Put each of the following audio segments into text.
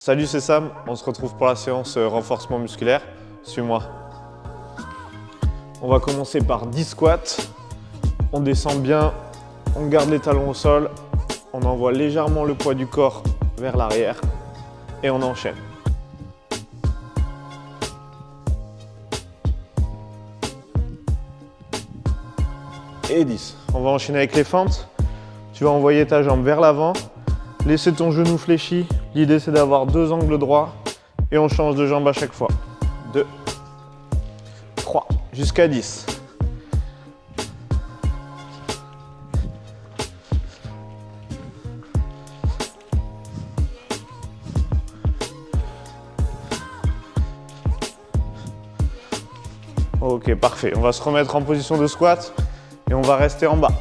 Salut, c'est Sam, on se retrouve pour la séance renforcement musculaire. Suis-moi. On va commencer par 10 squats. On descend bien, on garde les talons au sol, on envoie légèrement le poids du corps vers l'arrière et on enchaîne. Et 10. On va enchaîner avec les fentes. Tu vas envoyer ta jambe vers l'avant, laisser ton genou fléchi. L'idée, c'est d'avoir deux angles droits et on change de jambe à chaque fois. 2, 3, jusqu'à 10. Ok, parfait. On va se remettre en position de squat et on va rester en bas.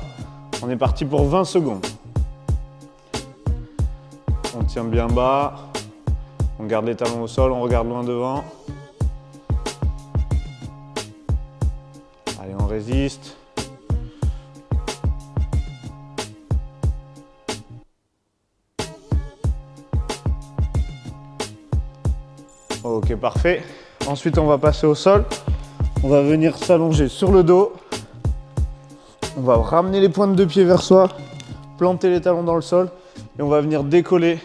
On est parti pour 20 secondes. On tient bien bas, on garde les talons au sol, on regarde loin devant. Allez, on résiste. Ok, parfait. Ensuite, on va passer au sol. On va venir s'allonger sur le dos. On va ramener les pointes de pied vers soi, planter les talons dans le sol. Et on va venir décoller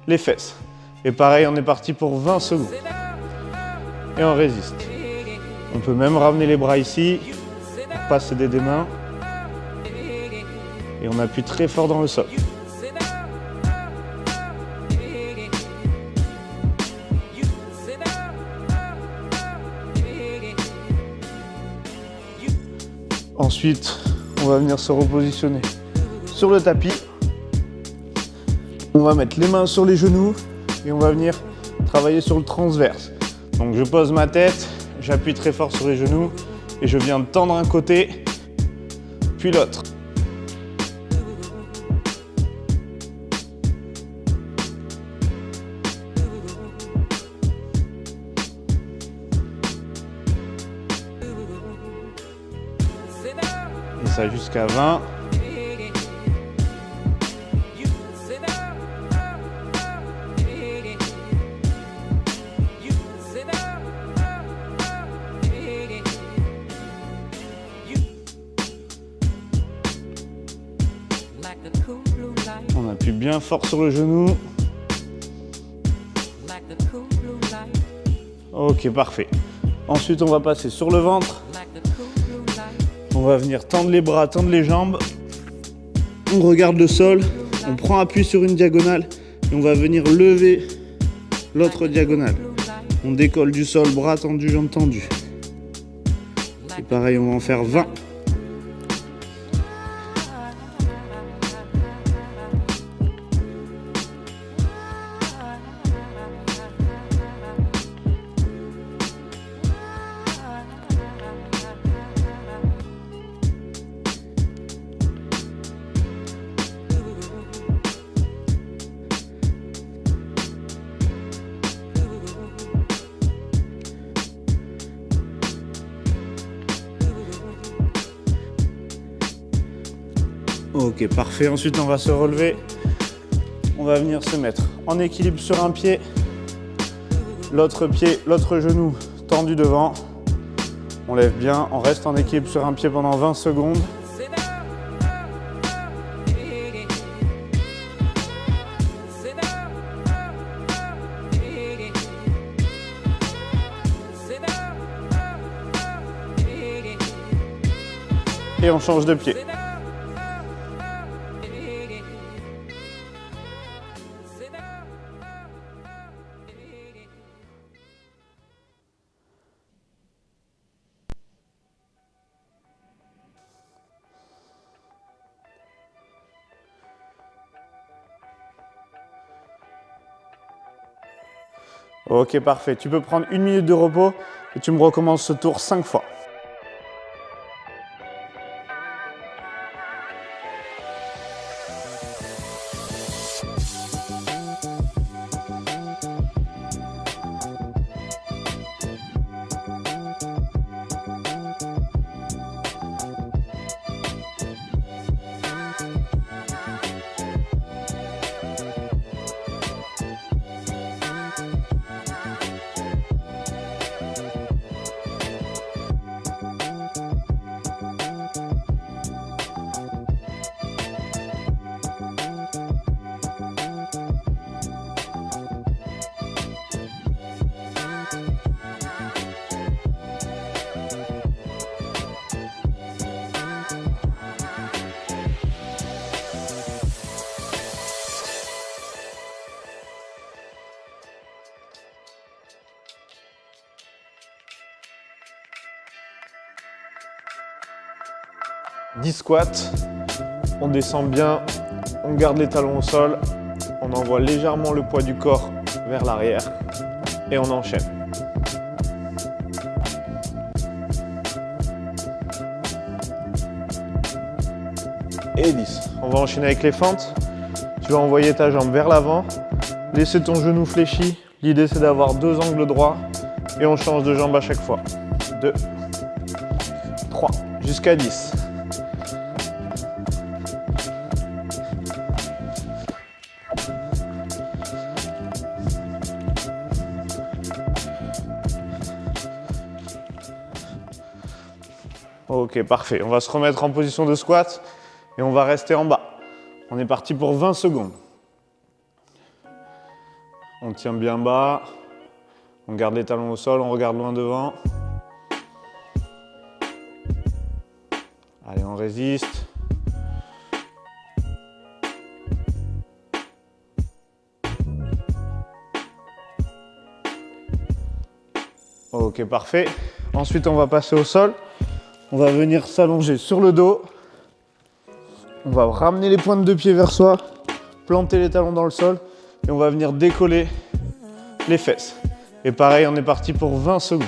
les fesses. Et pareil, on est parti pour 20 secondes. Et on résiste. On peut même ramener les bras ici, pas céder des mains. Et on appuie très fort dans le sol. Ensuite, on va venir se repositionner sur le tapis. On va mettre les mains sur les genoux et on va venir travailler sur le transverse. Donc je pose ma tête, j'appuie très fort sur les genoux et je viens tendre un côté, puis l'autre. Et ça jusqu'à 20. On appuie bien fort sur le genou. Ok, parfait. Ensuite, on va passer sur le ventre. On va venir tendre les bras, tendre les jambes. On regarde le sol. On prend appui sur une diagonale et on va venir lever l'autre diagonale. On décolle du sol, bras tendus, jambes tendues. Et pareil, on va en faire 20. Ok, parfait. Ensuite, on va se relever. On va venir se mettre en équilibre sur un pied. L'autre pied, l'autre genou tendu devant. On lève bien. On reste en équilibre sur un pied pendant 20 secondes. Et on change de pied. Ok, parfait. Tu peux prendre 1 minute de repos et tu me recommences ce tour 5 fois. 10 squats, on descend bien, on garde les talons au sol, on envoie légèrement le poids du corps vers l'arrière et on enchaîne. Et 10. On va enchaîner avec les fentes. Tu vas envoyer ta jambe vers l'avant, laisser ton genou fléchi. L'idée c'est d'avoir 2 angles droits et on change de jambe à chaque fois. 2, 3, jusqu'à 10. Ok, parfait. On va se remettre en position de squat et on va rester en bas. On est parti pour 20 secondes. On tient bien bas. On garde les talons au sol, on regarde loin devant. Allez, on résiste. Ok, parfait. Ensuite, on va passer au sol. On va venir s'allonger sur le dos. On va ramener les pointes de pied vers soi, planter les talons dans le sol et on va venir décoller les fesses. Et pareil, on est parti pour 20 secondes.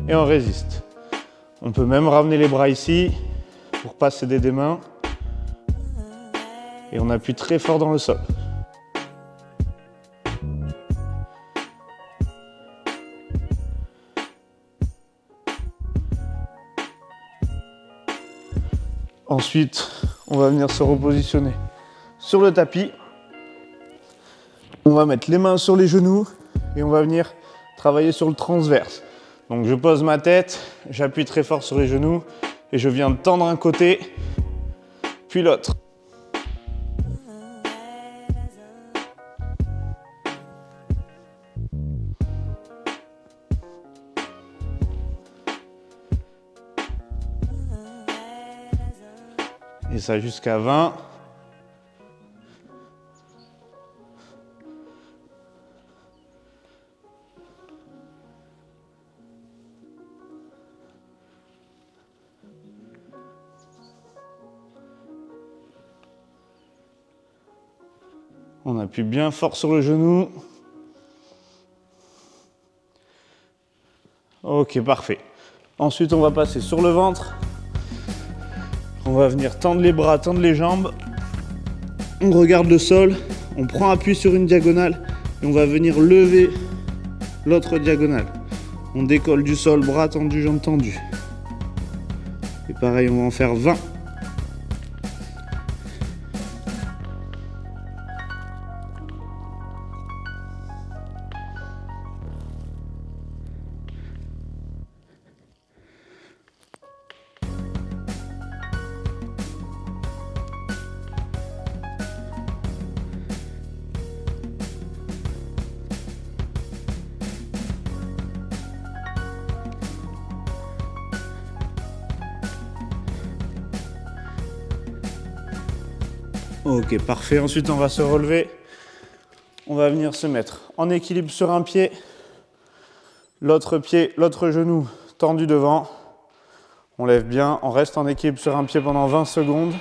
Et on résiste. On peut même ramener les bras ici pour pas céder des mains. Et on appuie très fort dans le sol. Ensuite, on va venir se repositionner sur le tapis. On va mettre les mains sur les genoux et on va venir travailler sur le transverse. Donc je pose ma tête, j'appuie très fort sur les genoux et je viens tendre un côté, puis l'autre. Et ça jusqu'à 20. On appuie bien fort sur le genou. Ok, parfait. Ensuite, on va passer sur le ventre. On va venir tendre les bras, tendre les jambes. On regarde le sol. On prend appui sur une diagonale et on va venir lever l'autre diagonale. On décolle du sol, bras tendus, jambes tendues. Et pareil, on va en faire 20. Ok, parfait. Ensuite, on va se relever. On va venir se mettre en équilibre sur un pied. L'autre pied, l'autre genou tendu devant. On lève bien. On reste en équilibre sur un pied pendant 20 secondes.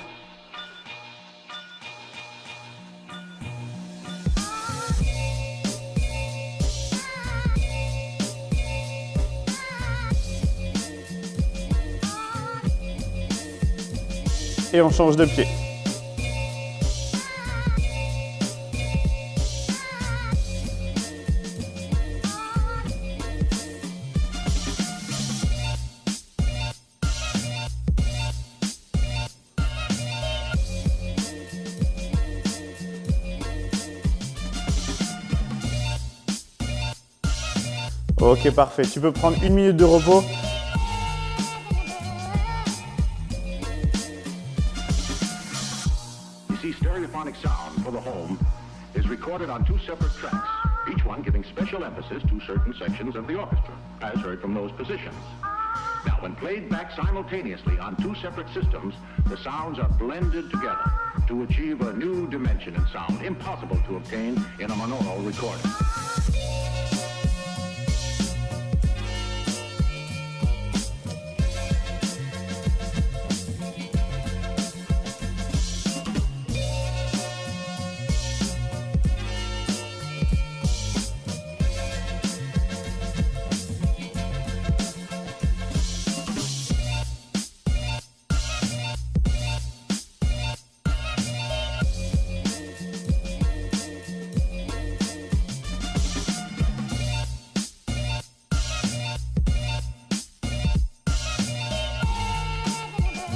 Et on change de pied. Ok, parfait. Tu peux prendre 1 minute de repos. You see, stereophonic sound for the home is recorded on 2 separate tracks, each one giving special emphasis to certain sections of the orchestra, as heard from those positions. Now, when played back simultaneously on 2 separate systems, the sounds are blended together to achieve a new dimension in sound, impossible to obtain in a monaural recording.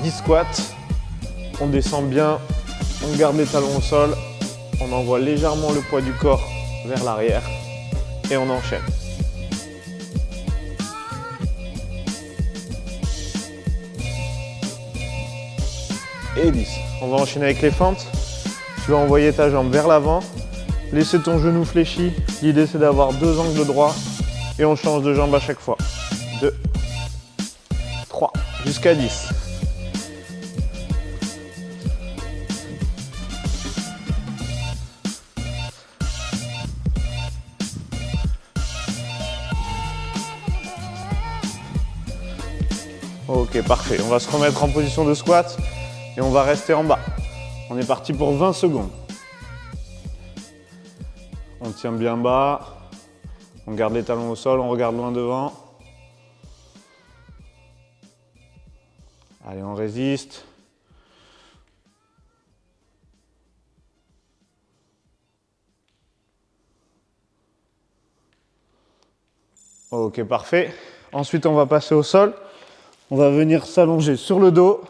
10 squats. On descend bien, on garde les talons au sol, on envoie légèrement le poids du corps vers l'arrière et on enchaîne. Et 10. On va enchaîner avec les fentes. Tu vas envoyer ta jambe vers l'avant, laisser ton genou fléchi. L'idée c'est d'avoir 2 angles droits et on change de jambe à chaque fois. 2, 3, jusqu'à 10. Ok, parfait. On va se remettre en position de squat et on va rester en bas. On est parti pour 20 secondes. On tient bien bas. On garde les talons au sol, on regarde loin devant. Allez, on résiste. Ok, parfait. Ensuite, on va passer au sol. On va venir s'allonger sur le dos.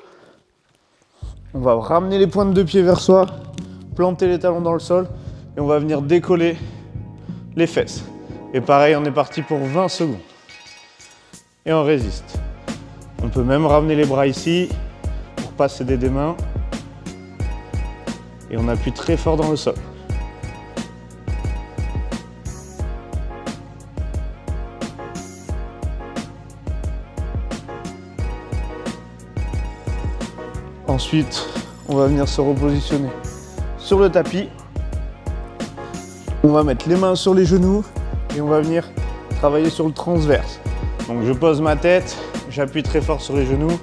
On va ramener les pointes de pied vers soi, planter les talons dans le sol et on va venir décoller les fesses. Et pareil, on est parti pour 20 secondes. Et on résiste. On peut même ramener les bras ici pour pas céder des mains. Et on appuie très fort dans le sol. Ensuite, on va venir se repositionner sur le tapis. On va mettre les mains sur les genoux et on va venir travailler sur le transverse. Donc je pose ma tête, j'appuie très fort sur les genoux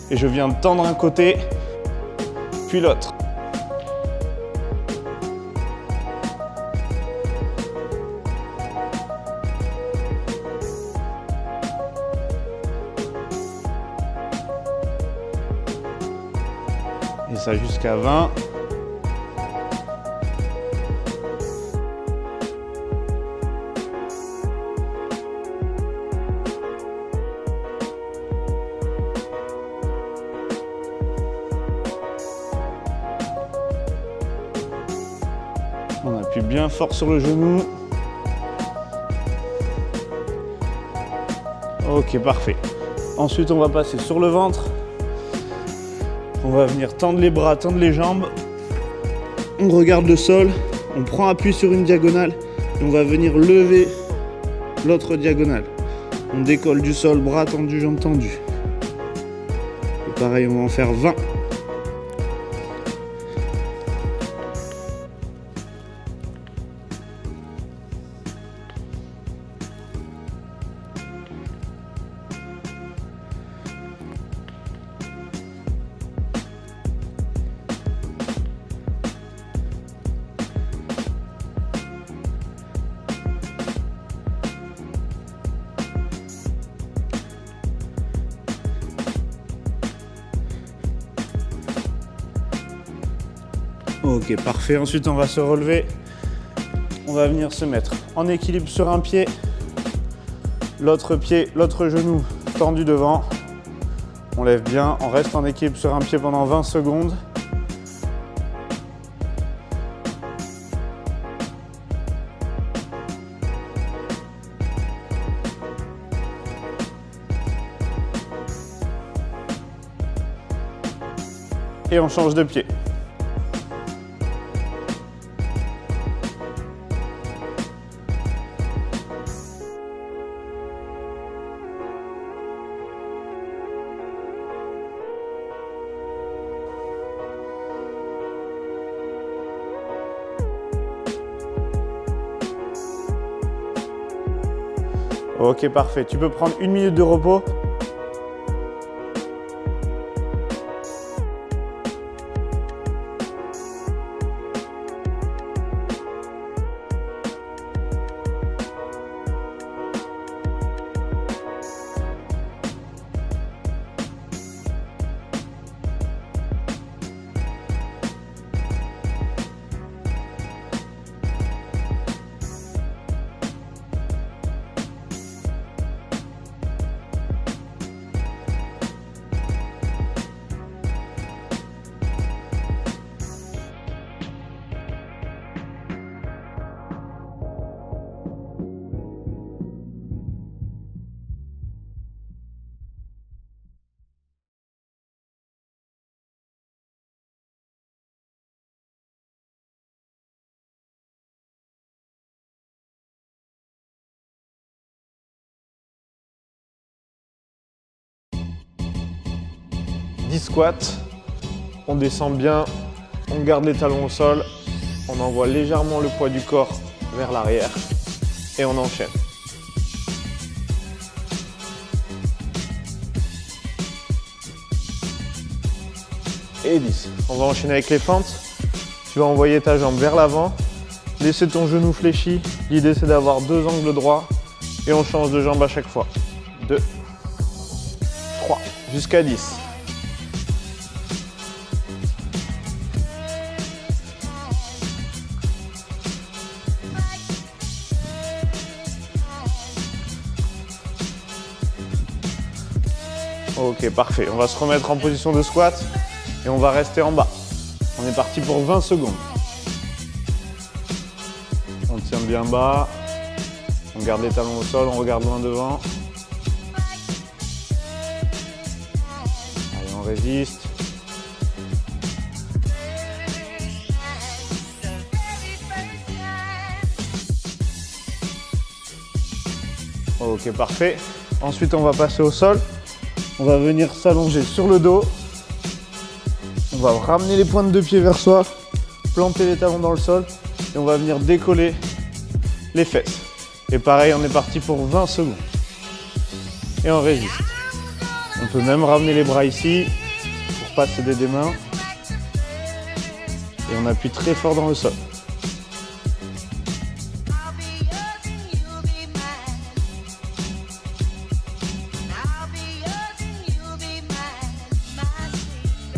et je viens tendre un côté, puis l'autre. Et ça jusqu'à 20. On appuie bien fort sur le genou. Ok, parfait. Ensuite, on va passer sur le ventre. On va venir tendre les bras, tendre les jambes. On regarde le sol. On prend appui sur une diagonale. Et on va venir lever l'autre diagonale. On décolle du sol, bras tendus, jambes tendues. Et pareil, on va en faire 20. Ok, parfait. Ensuite, on va se relever. On va venir se mettre en équilibre sur un pied. L'autre pied, l'autre genou tendu devant. On lève bien. On reste en équilibre sur un pied pendant 20 secondes. Et on change de pied. Ok, parfait. Tu peux prendre 1 minute de repos. 10 squats. On descend bien, on garde les talons au sol, on envoie légèrement le poids du corps vers l'arrière et on enchaîne. Et 10. On va enchaîner avec les fentes. Tu vas envoyer ta jambe vers l'avant, laisser ton genou fléchi. L'idée c'est d'avoir 2 angles droits et on change de jambe à chaque fois. 2, 3, jusqu'à 10. Ok, parfait. On va se remettre en position de squat et on va rester en bas. On est parti pour 20 secondes. On tient bien bas. On garde les talons au sol, on regarde loin devant. Allez, on résiste. Ok, parfait. Ensuite, on va passer au sol. On va venir s'allonger sur le dos. On va ramener les pointes de pied vers soi, planter les talons dans le sol et on va venir décoller les fesses. Et pareil, on est parti pour 20 secondes. Et on résiste. On peut même ramener les bras ici pour pas céder des mains. Et on appuie très fort dans le sol.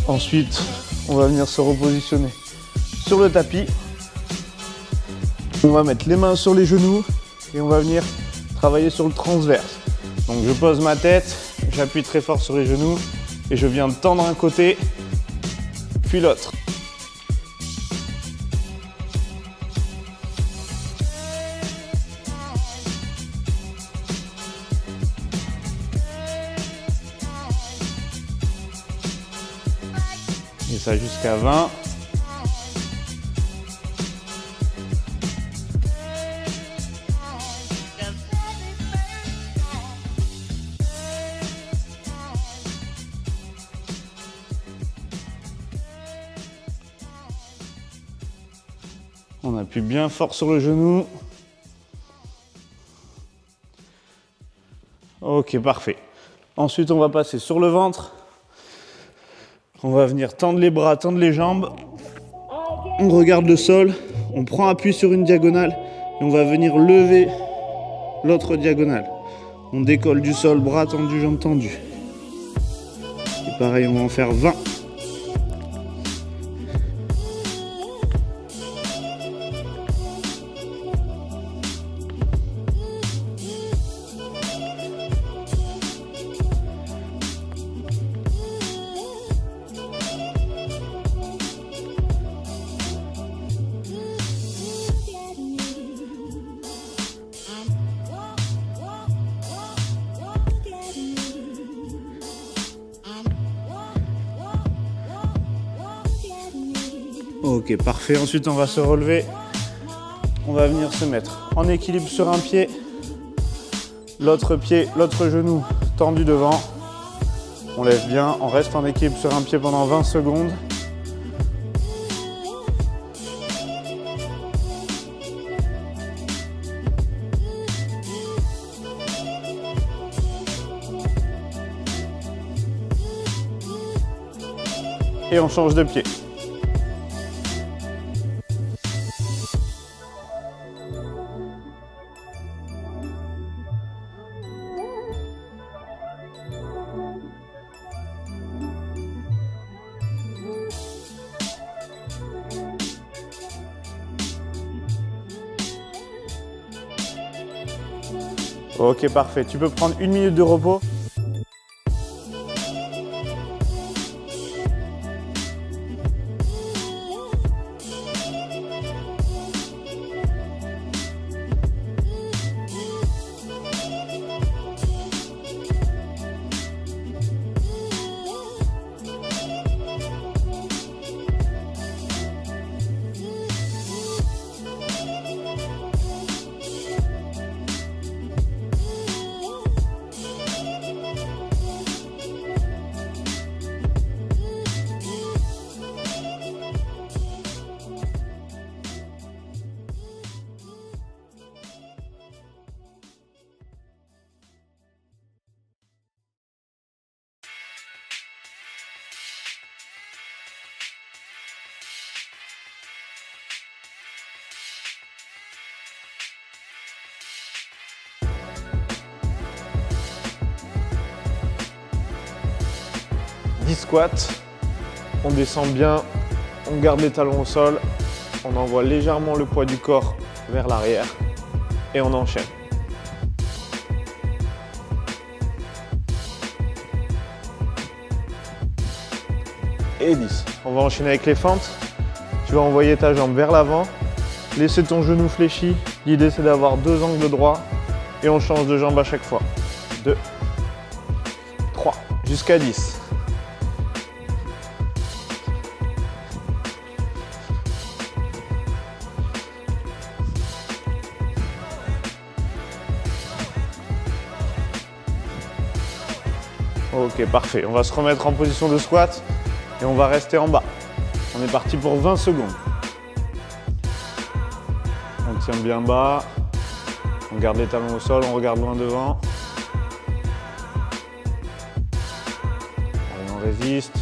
Ensuite, on va venir se repositionner sur le tapis. On va mettre les mains sur les genoux et on va venir travailler sur le transverse. Donc je pose ma tête, j'appuie très fort sur les genoux et je viens tendre un côté, puis l'autre. Et ça jusqu'à 20. On appuie bien fort sur le genou. Ok, parfait. Ensuite, on va passer sur le ventre. On va venir tendre les bras, tendre les jambes. On regarde le sol. On prend appui sur une diagonale et on va venir lever l'autre diagonale. On décolle du sol, bras tendus, jambes tendues. Et pareil, on va en faire 20. Ok, parfait. Ensuite, on va se relever. On va venir se mettre en équilibre sur un pied. L'autre pied, l'autre genou tendu devant. On lève bien. On reste en équilibre sur un pied pendant 20 secondes. Et on change de pied. Ok, parfait. Tu peux prendre 1 minute de repos. 10 squats. On descend bien, on garde les talons au sol, on envoie légèrement le poids du corps vers l'arrière et on enchaîne. Et 10. On va enchaîner avec les fentes. Tu vas envoyer ta jambe vers l'avant, laisser ton genou fléchi. L'idée c'est d'avoir 2 angles droits et on change de jambe à chaque fois. 2, 3, jusqu'à 10. Ok, parfait. On va se remettre en position de squat et on va rester en bas. On est parti pour 20 secondes. On tient bien bas. On garde les talons au sol, on regarde loin devant. Allez, on résiste.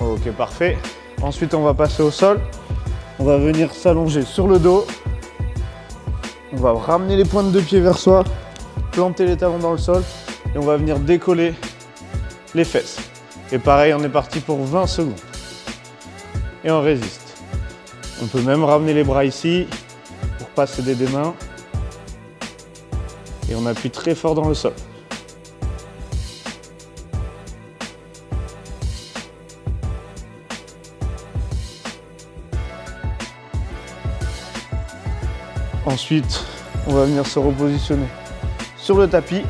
Ok, parfait. Ensuite, on va passer au sol. On va venir s'allonger sur le dos. On va ramener les pointes de pied vers soi, planter les talons dans le sol et on va venir décoller les fesses. Et pareil, on est parti pour 20 secondes. Et on résiste. On peut même ramener les bras ici pour pas céder des mains. Et on appuie très fort dans le sol. Ensuite, on va venir se repositionner sur le tapis.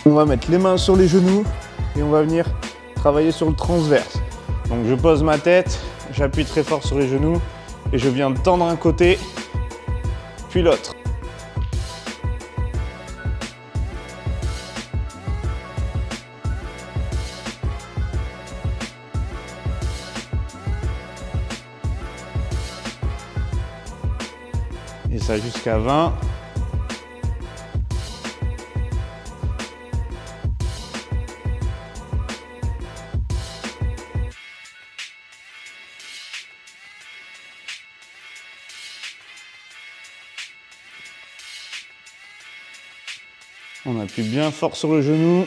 On va mettre les mains sur les genoux et on va venir travailler sur le transverse. Donc je pose ma tête, j'appuie très fort sur les genoux et je viens tendre un côté, puis l'autre. Et ça jusqu'à 20. On appuie bien fort sur le genou.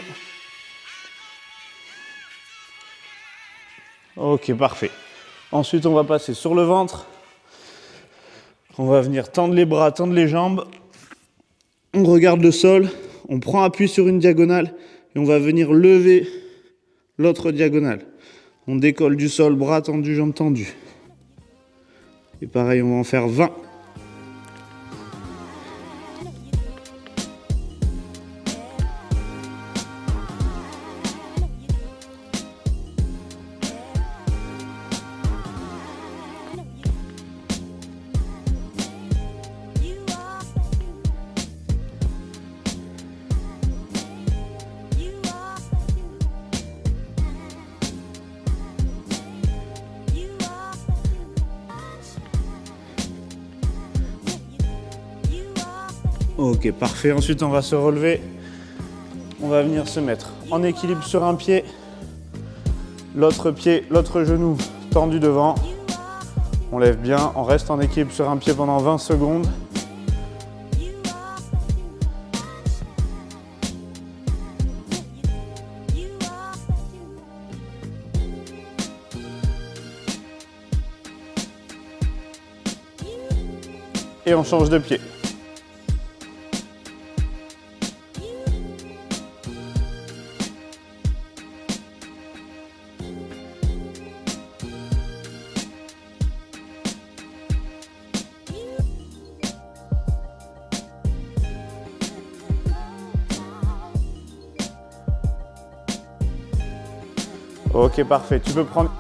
Ok, parfait. Ensuite, on va passer sur le ventre. On va venir tendre les bras, tendre les jambes. On regarde le sol. On prend appui sur une diagonale et on va venir lever l'autre diagonale. On décolle du sol, bras tendus, jambes tendues. Et pareil, on va en faire 20. Ok, parfait. Ensuite, on va se relever. On va venir se mettre en équilibre sur un pied. L'autre pied, l'autre genou tendu devant. On lève bien. On reste en équilibre sur un pied pendant 20 secondes. Et on change de pied. Ok, parfait. Tu peux prendre